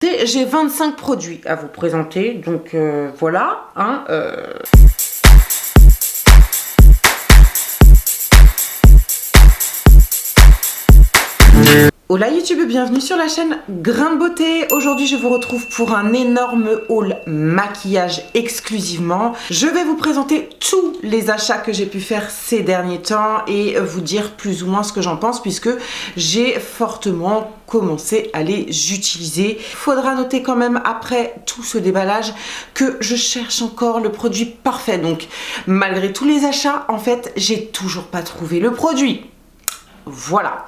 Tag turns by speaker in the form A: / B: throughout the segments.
A: J'ai 25 produits à vous présenter, donc voilà. Hola YouTube, bienvenue sur la chaîne Grain de Beauté. Aujourd'hui je vous retrouve pour un énorme haul maquillage exclusivement. Je vais vous présenter tous les achats que j'ai pu faire ces derniers temps et vous dire plus ou moins ce que j'en pense, puisque j'ai fortement commencé à les utiliser. Faudra noter quand même, après tout ce déballage, que je cherche encore le produit parfait. Donc malgré tous les achats, en fait j'ai toujours pas trouvé le produit. Voilà.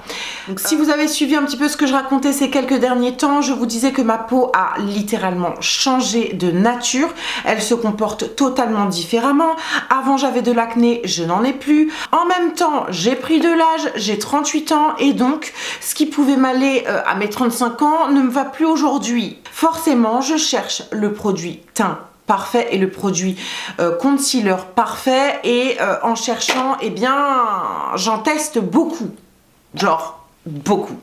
A: Donc si vous avez suivi un petit peu ce que je racontais ces quelques derniers temps, je vous disais que ma peau a littéralement changé de nature. Elle se comporte totalement différemment. Avant j'avais de l'acné, je n'en ai plus. En même temps, j'ai pris de l'âge, j'ai 38 ans et donc ce qui pouvait m'aller à mes 35 ans ne me va plus aujourd'hui. Forcément, je cherche le produit teint parfait et le produit concealer parfait, et en cherchant, eh bien, j'en teste beaucoup. Genre beaucoup.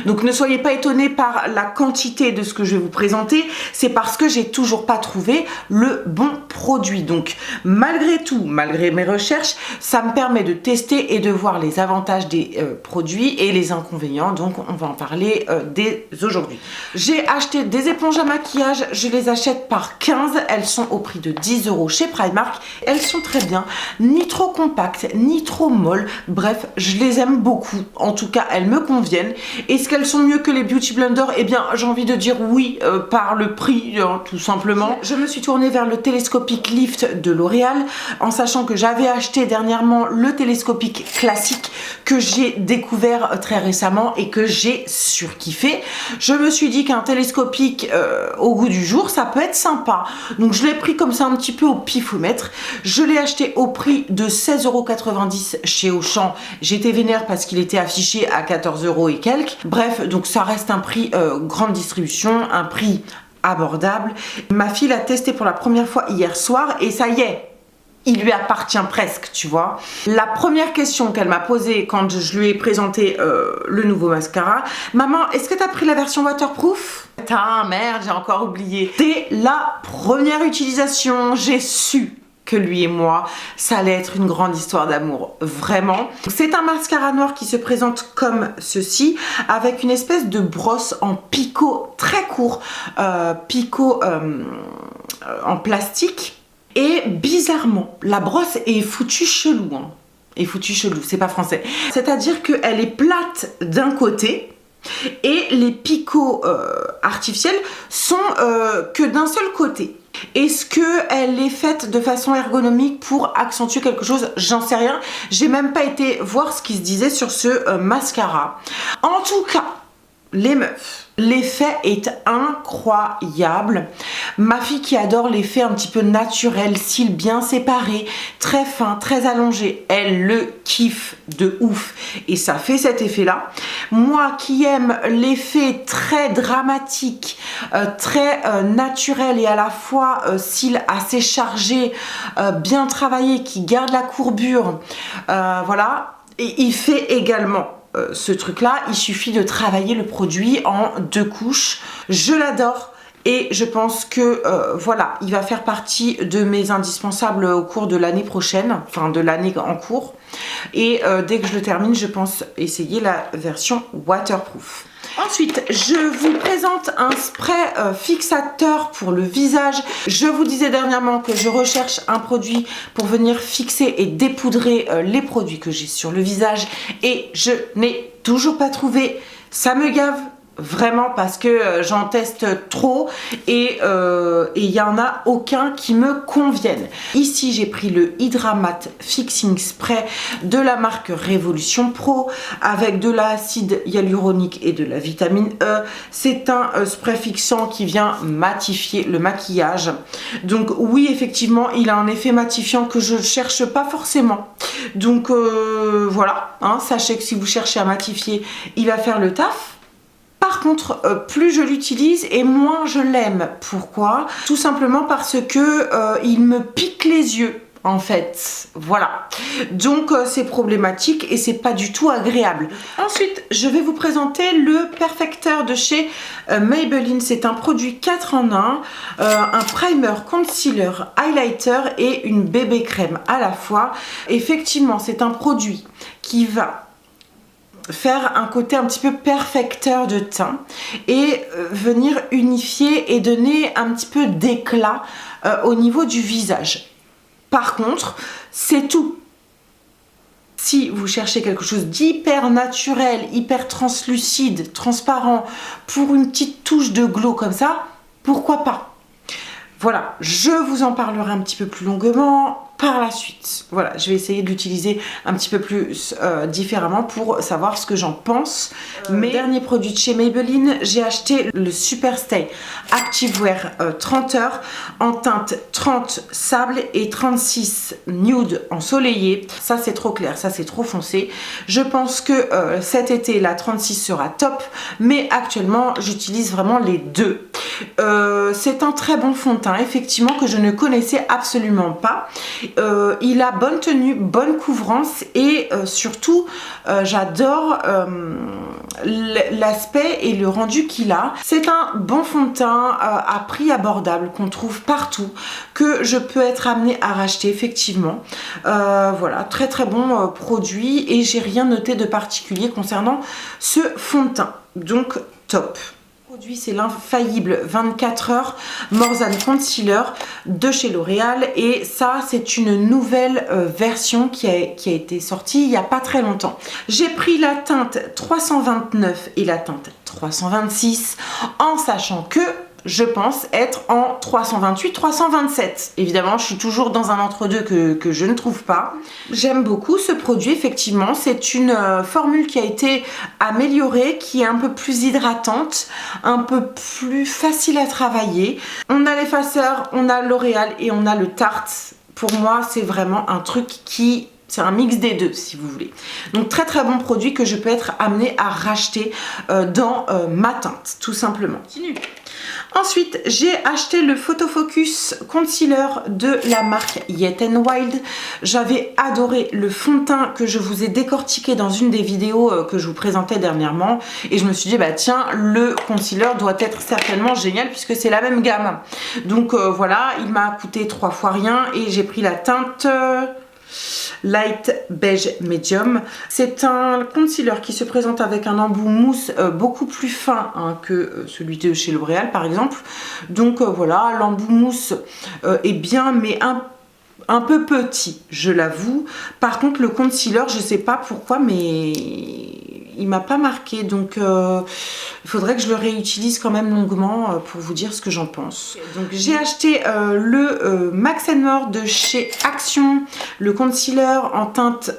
A: Donc ne soyez pas étonnés par la quantité de ce que je vais vous présenter, c'est parce que j'ai toujours pas trouvé le bon produit. Donc malgré tout, malgré mes recherches, ça me permet de tester et de voir les avantages des produits et les inconvénients. Donc on va en parler dès aujourd'hui. J'ai acheté des éponges à maquillage, je les achète par 15, elles sont au prix de 10 € chez Primark. Elles sont très bien, ni trop compactes, ni trop molles, bref, je les aime beaucoup. En tout cas, elles me conviennent. Est-ce qu'elles sont mieux que les Beauty Blender? Eh bien, j'ai envie de dire oui, par le prix, tout simplement. Je me suis tournée vers le télescopique Lift de L'Oréal, en sachant que j'avais acheté dernièrement le télescopique classique que j'ai découvert très récemment et que j'ai surkiffé. Je me suis dit qu'un télescopique au goût du jour, ça peut être sympa. Donc je l'ai pris comme ça un petit peu au pifomètre. Je l'ai acheté au prix de 16,90 € chez Auchan. J'étais vénère parce qu'il était affiché à 14 € et quelques. Bref, donc ça reste un prix grande distribution, un prix abordable. Ma fille l'a testé pour la première fois hier soir et ça y est, il lui appartient presque, tu vois. La première question qu'elle m'a posée quand je lui ai présenté le nouveau mascara: maman, est-ce que tu as pris la version waterproof? Putain, merde, j'ai encore oublié. Dès la première utilisation, j'ai su que lui et moi, ça allait être une grande histoire d'amour, vraiment. C'est un mascara noir qui se présente comme ceci, avec une espèce de brosse en picot très court, picot en plastique. Et bizarrement, la brosse est foutue chelou, hein. Est foutue chelou, c'est pas français. C'est-à-dire qu'elle est plate d'un côté, et les picots artificiels sont que d'un seul côté. Est-ce qu'elle est faite de façon ergonomique pour accentuer quelque chose? J'en sais rien. J'ai même pas été voir ce qui se disait sur ce mascara. En tout cas, les meufs, l'effet est incroyable. Ma fille qui adore l'effet un petit peu naturel, cils bien séparés, très fin, très allongé, elle le kiffe de ouf et ça fait cet effet là. Moi qui aime l'effet très dramatique, très naturel et à la fois cils assez chargés, bien travaillés, qui garde la courbure, voilà. Et il fait également ce truc là, il suffit de travailler le produit en 2 couches. Je l'adore et je pense que voilà, il va faire partie de mes indispensables au cours de l'année prochaine, enfin de l'année en cours. Et dès que je le termine, je pense essayer la version waterproof. Ensuite, je vous présente un spray fixateur pour le visage. Je vous disais dernièrement que je recherche un produit pour venir fixer et dépoudrer les produits que j'ai sur le visage. Et je n'ai toujours pas trouvé. Ça me gave vraiment parce que j'en teste trop et il n'y en a aucun qui me convienne. Ici j'ai pris le Hydra Matte Fixing Spray de la marque Révolution Pro avec de l'acide hyaluronique et de la vitamine E. C'est un spray fixant qui vient matifier le maquillage. Donc oui, effectivement, il a un effet matifiant que je ne cherche pas forcément. Donc voilà, hein, sachez que si vous cherchez à matifier, il va faire le taf. Par contre, plus je l'utilise et moins je l'aime. Pourquoi? Tout simplement parce que il me pique les yeux. en fait. Voilà. Donc c'est problématique et c'est pas du tout agréable. Ensuite, je vais vous présenter le perfecteur de chez Maybelline. C'est un produit 4 en 1, un primer, concealer, highlighter et une bébé crème à la fois. Effectivement, c'est un produit qui va faire un côté un petit peu perfecteur de teint et venir unifier et donner un petit peu d'éclat au niveau du visage. Par contre, c'est tout. Si vous cherchez quelque chose d'hyper naturel, hyper translucide, transparent, pour une petite touche de glow comme ça, pourquoi pas? Voilà, je vous en parlerai un petit peu plus longuement par la suite. Voilà, je vais essayer de l'utiliser un petit peu plus différemment pour savoir ce que j'en pense. Mais dernier produit de chez Maybelline, j'ai acheté le Super Stay Activewear 30 heures en teinte 30 sable et 36 nude ensoleillé. Ça c'est trop clair, ça c'est trop foncé. Je pense que cet été la 36 sera top, mais actuellement j'utilise vraiment les deux. C'est un très bon fond de teint effectivement que je ne connaissais absolument pas. Il a bonne tenue, bonne couvrance et surtout j'adore l'aspect et le rendu qu'il a. C'est un bon fond de teint à prix abordable qu'on trouve partout, que je peux être amenée à racheter effectivement. Voilà, très très bon produit et j'ai rien noté de particulier concernant ce fond de teint, donc top. C'est l'infaillible 24 heures More Than Concealer de chez L'Oréal et ça c'est une nouvelle version qui a été sortie il n'y a pas très longtemps. J'ai pris la teinte 329 et la teinte 326 en sachant que je pense être en 328-327. Évidemment, je suis toujours dans un entre-deux que je ne trouve pas. J'aime beaucoup ce produit, effectivement. C'est une formule qui a été améliorée, qui est un peu plus hydratante, un peu plus facile à travailler. On a l'effaceur, on a L'Oréal et on a le Tarte. Pour moi, c'est vraiment un truc qui... C'est un mix des deux si vous voulez. Donc très très bon produit que je peux être amenée à racheter dans ma teinte, tout simplement. Continue. Ensuite, j'ai acheté le Photofocus Concealer de la marque Wet n Wild. J'avais adoré le fond de teint que je vous ai décortiqué dans une des vidéos que je vous présentais dernièrement. Et je me suis dit, bah tiens, le concealer doit être certainement génial puisque c'est la même gamme. Donc voilà, il m'a coûté 3 fois rien et j'ai pris la teinte... Light Beige Medium. C'est un concealer qui se présente avec un embout mousse beaucoup plus fin que celui de chez L'Oréal par exemple. Donc voilà, l'embout mousse est bien mais un peu petit, je l'avoue. Par contre le concealer, je sais pas pourquoi mais il m'a pas marqué, donc il faudrait que je le réutilise quand même longuement pour vous dire ce que j'en pense. Donc j'ai acheté le Max & More de chez Action, le concealer en teinte...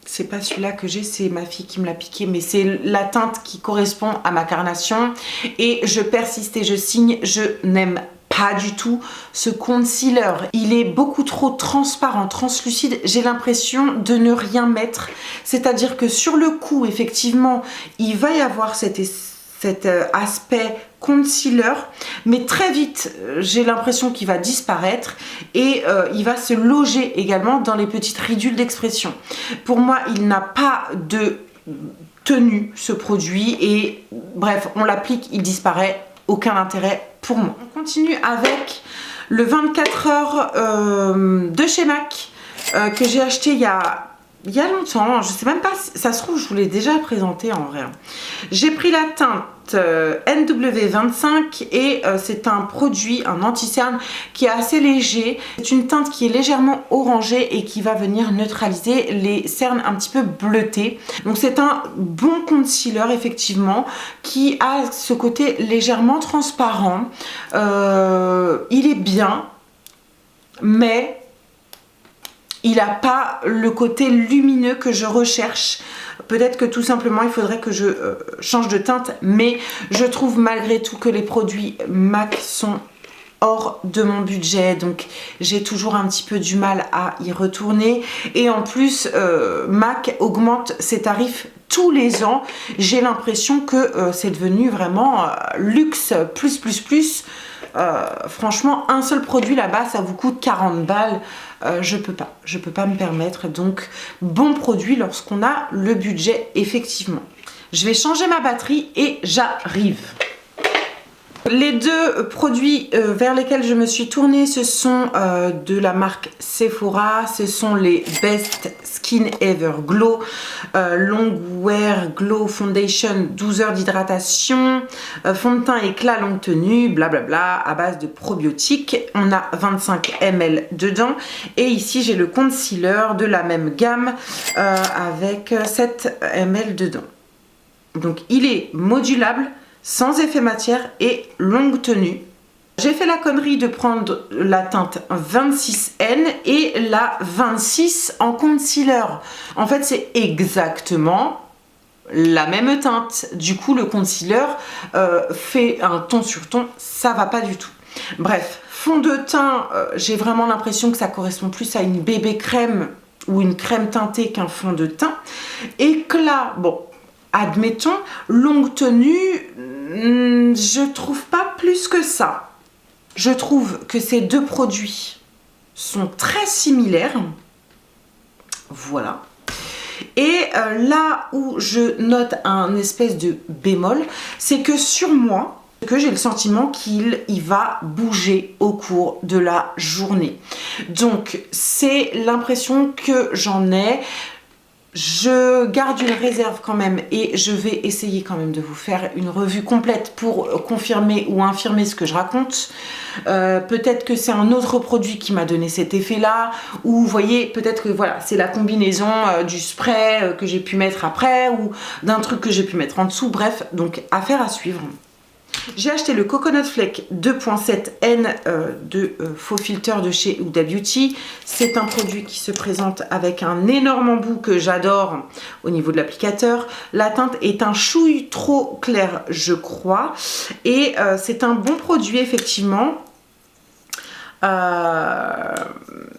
A: c'est pas celui-là que j'ai, c'est ma fille qui me l'a piqué, mais c'est la teinte qui correspond à ma carnation. Et je persiste et je signe, je n'aime pas du tout ce concealer. Il est beaucoup trop transparent, translucide. J'ai l'impression de ne rien mettre. C'est-à-dire que sur le cou, effectivement, il va y avoir cet aspect concealer, mais très vite j'ai l'impression qu'il va disparaître et il va se loger également dans les petites ridules d'expression. Pour moi, il n'a pas de tenue ce produit et bref, on l'applique, il disparaît. Aucun intérêt pour moi. On continue avec le 24 heures de chez MAC que j'ai acheté il y a longtemps. Je sais même pas si ça se trouve, je vous l'ai déjà présenté en vrai. J'ai pris la teinte NW25 et c'est un produit, un anti-cerne qui est assez léger. C'est une teinte qui est légèrement orangée et qui va venir neutraliser les cernes un petit peu bleutées. Donc c'est un bon concealer effectivement qui a ce côté légèrement transparent. Il est bien, mais il n'a pas le côté lumineux que je recherche. Peut-être que tout simplement il faudrait que je change de teinte, mais je trouve malgré tout que les produits MAC sont hors de mon budget, donc j'ai toujours un petit peu du mal à y retourner. Et en plus MAC augmente ses tarifs tous les ans. J'ai l'impression que c'est devenu vraiment luxe plus. Franchement, un seul produit là-bas, ça vous coûte 40 balles. Je peux pas me permettre. Donc, bon produit lorsqu'on a le budget, effectivement. Je vais changer ma batterie et j'arrive. Les deux produits vers lesquels je me suis tournée, ce sont de la marque Sephora. Ce sont les Best Skin Ever Glow Long Wear Glow Foundation, 12 heures d'hydratation, fond de teint éclat longue tenue, blablabla, à base de probiotiques. On a 25 ml dedans. Et ici, j'ai le concealer de la même gamme avec 7 ml dedans. Donc, il est modulable, sans effet matière et longue tenue. J'ai fait la connerie de prendre la teinte 26N et la 26 en concealer. En fait, c'est exactement la même teinte. Du coup, le concealer fait un ton sur ton, ça va pas du tout. Bref, fond de teint, j'ai vraiment l'impression que ça correspond plus à une bébé crème ou une crème teintée qu'un fond de teint. Éclat, bon, admettons, longue tenue, je trouve pas plus que ça. Je trouve que ces deux produits sont très similaires. Voilà. Et là où je note un espèce de bémol, c'est que sur moi, j'ai le sentiment qu'il va bouger au cours de la journée. Donc, c'est l'impression que j'en ai. Je garde une réserve quand même et je vais essayer quand même de vous faire une revue complète pour confirmer ou infirmer ce que je raconte. Peut-être que c'est un autre produit qui m'a donné cet effet-là, ou vous voyez, peut-être que voilà, c'est la combinaison du spray que j'ai pu mettre après ou d'un truc que j'ai pu mettre en dessous. Bref, donc affaire à suivre. J'ai acheté le Coconut Flake 2.7 N de Faux Filter de chez Huda Beauty. C'est un produit qui se présente avec un énorme embout que j'adore au niveau de l'applicateur. La teinte est un chouille trop clair, je crois. Et c'est un bon produit, effectivement.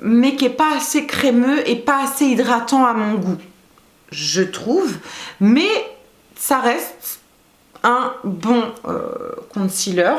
A: Mais qui n'est pas assez crémeux et pas assez hydratant à mon goût, je trouve. Mais ça reste un bon concealer.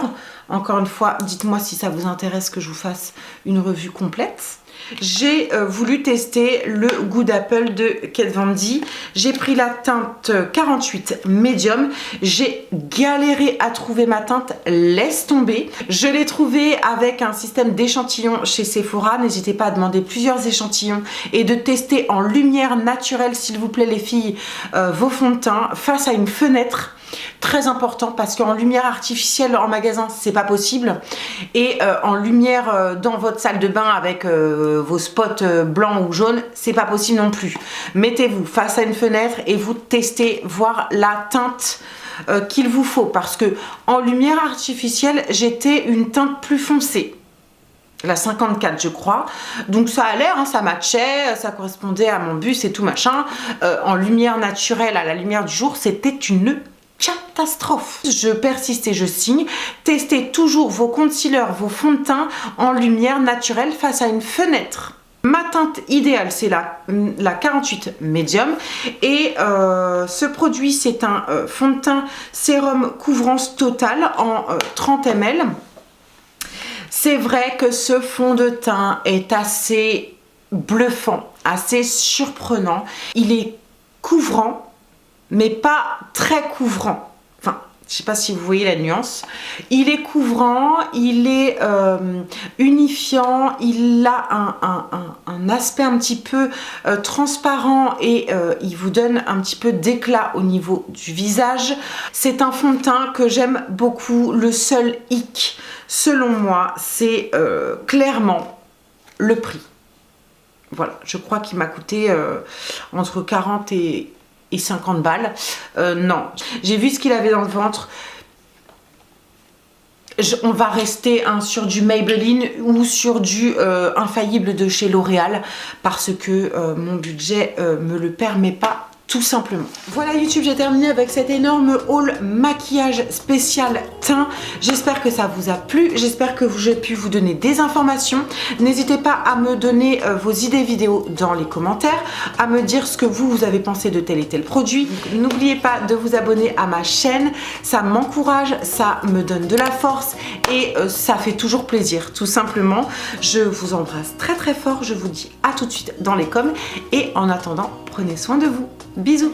A: Encore une fois, dites-moi si ça vous intéresse que je vous fasse une revue complète. J'ai voulu tester le Good Apple de Kat Von D. J'ai pris la teinte 48 Medium. J'ai galéré à trouver ma teinte, laisse tomber. Je l'ai trouvée avec un système d'échantillons chez Sephora. N'hésitez pas à demander plusieurs échantillons et de tester en lumière naturelle, s'il vous plaît les filles, vos fonds de teint face à une fenêtre. Très important parce qu'en lumière artificielle en magasin c'est pas possible, et en lumière dans votre salle de bain avec vos spots blancs ou jaunes c'est pas possible non plus. Mettez-vous face à une fenêtre et vous testez, voir la teinte qu'il vous faut, parce que en lumière artificielle j'étais une teinte plus foncée, la 54 je crois, donc ça a l'air, hein, ça matchait, ça correspondait à mon bus et tout machin. En lumière naturelle, à la lumière du jour, c'était une catastrophe. Je persiste et je signe. Testez toujours vos concealers, vos fonds de teint en lumière naturelle face à une fenêtre. Ma teinte idéale, c'est la 48 Medium. Et ce produit, c'est un fond de teint sérum couvrance totale en 30 ml. C'est vrai que ce fond de teint est assez bluffant, assez surprenant. Il est couvrant, mais pas très couvrant. Enfin, je sais pas si vous voyez la nuance. Il est couvrant, il est unifiant, il a un aspect un petit peu transparent et il vous donne un petit peu d'éclat au niveau du visage. C'est un fond de teint que j'aime beaucoup. Le seul hic, selon moi, c'est clairement le prix. Voilà, je crois qu'il m'a coûté entre 40 et 50 balles. Non, j'ai vu ce qu'il avait dans le ventre. On va rester sur du Maybelline ou sur du Infaillible de chez L'Oréal, parce que mon budget me le permet pas tout simplement. Voilà YouTube, j'ai terminé avec cet énorme haul maquillage spécial teint. J'espère que ça vous a plu, j'espère que j'ai pu vous donner des informations. N'hésitez pas à me donner vos idées vidéo dans les commentaires, à me dire ce que vous avez pensé de tel et tel produit. N'oubliez pas de vous abonner à ma chaîne, ça m'encourage, ça me donne de la force et ça fait toujours plaisir, tout simplement. Je vous embrasse très très fort, je vous dis à tout de suite dans les coms et en attendant, prenez soin de vous. Bisous.